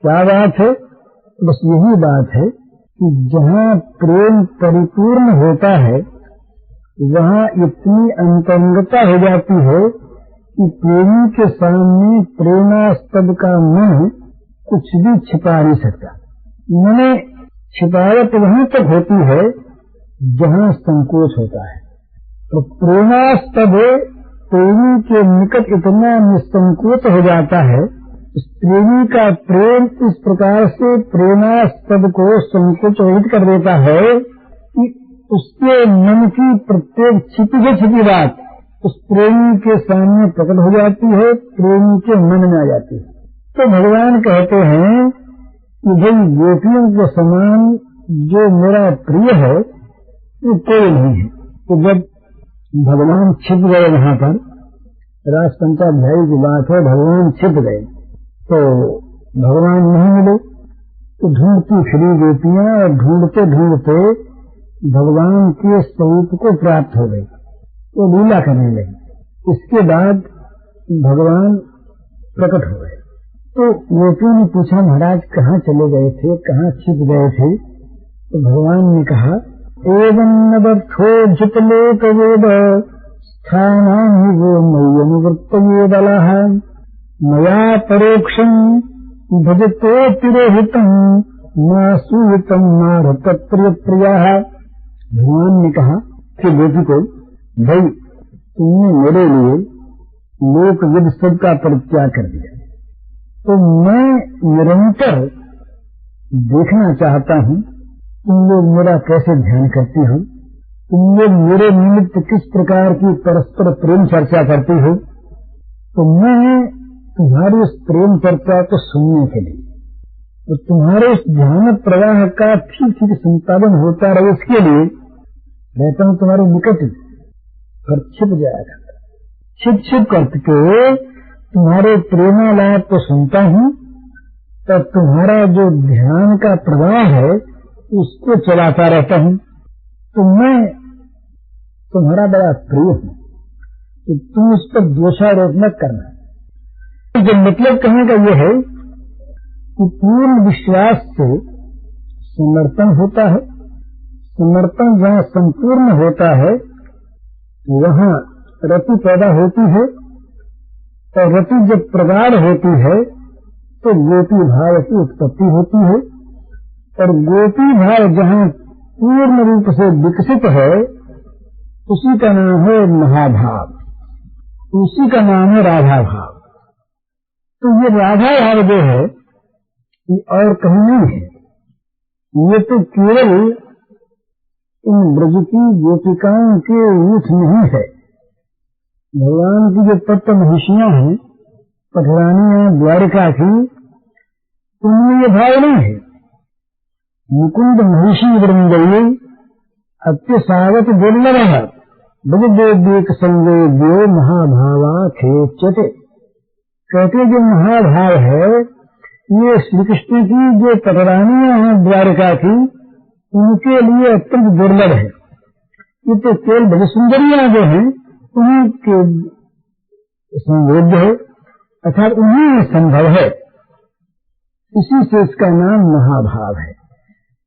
क्या बात है? बस यही बात है कि जहाँ प्रेम परिपूर्ण होता है वहाँ इतनी अंतरंगता हो जाती है कि प्रेमी के सामने प्रेमास्पद का मन कुछ भी छिपा नहीं सकता। मैंने छिपावट वहाँ तक होती है जहाँ संकोच होता है। तो प्रेमास्पद प्रेमी के निकट इतना निसंकोच हो जाता है, प्रेमी का प्रेम इस प्रकार से प्रेमास्पद को संकोच रहित कर देता है कि उसके मन की प्रत्येक छिपी बात उस प्रेमी के सामने प्रकट हो जाती है, प्रेमी के मन में आ जाती है। तो भगवान कहते हैं कि भाई गोपियों के समान जो मेरा प्रिय है वो कोई नहीं है। तो जब भगवान छिप गए वहाँ पर, रास पंचाध्यायी की बात है, भगवान छिप गए तो भगवान नहीं मिले तो ढूंढती फिरी गोपियां और ढूंढते ढूंढते भगवान के स्वरूप को प्राप्त हो गई, वो लीला करने लगी। इसके बाद भगवान प्रकट हो गए। तो गोपियों ने पूछा, महाराज कहाँ चले गए थे, कहाँ छिप गए थे? तो भगवान ने कहा, एवं नवर्थोजितलोक वेद स्थानानि वो मयि अनुवृत्तये बलः मया परोक्षं भजतो तिरोहितं न सूहितं नारत प्रियः। भगवान ने कहा कि गोपी को, भाई तुमने मेरे लिए लोक विद सबका परित्याग कर दिया, तो मैं निरंतर देखना चाहता हूँ तुम लोग मेरा कैसे ध्यान करती हो, तुम लोग मेरे निमित्त किस प्रकार की परस्पर प्रेम चर्चा करती हो। तो मैं तुम्हारी उस प्रेम चर्चा को सुनने के लिए, तो तुम्हारे उस ध्यान प्रवाह का ठीक ठीक संपादन होता रहे इसके लिए रहता हूँ तुम्हारे निकट, पर छिप जाएगा। छिप करके तुम्हारे प्रेमालाप को सुनता हूँ, तो तुम्हारा जो ध्यान का प्रवाह है उसको चलाता रहता हूँ। तो मैं तुम्हारा बड़ा प्रिय हूँ, तो तुम उस पर दोषारोप मत करना। जो मतलब कहने का यह है कि पूर्ण विश्वास से समर्पण होता है। समर्पण जहाँ संपूर्ण होता है वहाँ रति पैदा होती है, और रति जब प्रगाढ़ होती है तो गोपी भाव की उत्पत्ति होती है, और गोपी भाव जहाँ पूर्ण रूप से विकसित है उसी का नाम है महाभाव, उसी का नाम है राधा भाव। तो ये राधा भाव जो है ये और कहीं नहीं है, ये तो केवल इन ब्रज की गोपिकाओं के रूप नहीं है। भगवान की जो तत्व महिषियां हैं, पटरानियां द्वारिका की, उनमें ये भाव नहीं है। मुकुंद महिषी वृंदये अत्यसावत दुर्लभ ब्रज देव संवेद्यो महाभावा खेचते। कहते जो महाभाव है ये श्री कृष्ण की जो पटरानियां हैं द्वारिका की, उनके लिए अत्यंत दुर्लभ है। ये तो केवल ब्रज सुंदरियां जो हैं उन्हीं के संवेद्य है, अर्थात उन्हीं में संभव है, इसी से इसका नाम महाभाव है।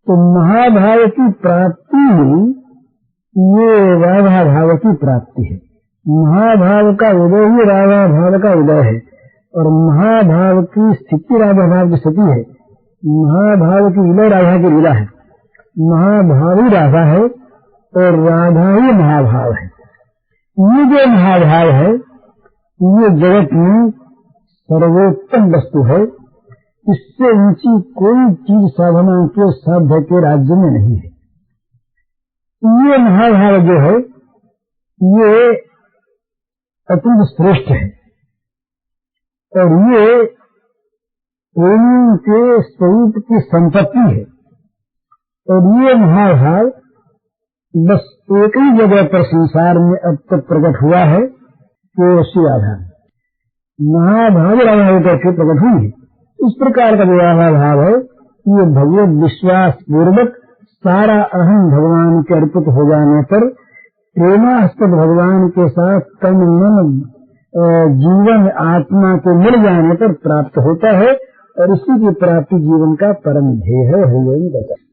तो महाभाव की प्राप्ति ये राधा भाव की प्राप्ति है। महाभाव का उदय ही राधा भाव का उदय है, और महाभाव की स्थिति राधा भाव की स्थिति है। महाभाव की विलय राधा की लीला है। महाभावी राधा है और राधा ही महाभाव है। ये जो महाभाव है ये जगत में सर्वोत्तम वस्तु है। इससे ऊंची कोई चीज साधना के साध्य के राज्य में नहीं है। ये महाभाव जो है ये अत्यंत श्रेष्ठ है, और ये प्रेम के स्वरूप की संपत्ति है। और ये महाभाव बस एक ही जगह पर संसार में अब तक प्रकट हुआ है कि उसी आधार महाभाव राधा होकर के प्रकट हुई है। इस प्रकार का जो राधा भाव है ये भगवत विश्वास पूर्वक सारा अहम भगवान के अर्पित हो जाने पर, प्रेमास्पद भगवान के साथ तन मन जीवन आत्मा के मिल जाने पर प्राप्त होता है। और इसी की प्राप्ति जीवन का परम ध्येय है। हरिओम।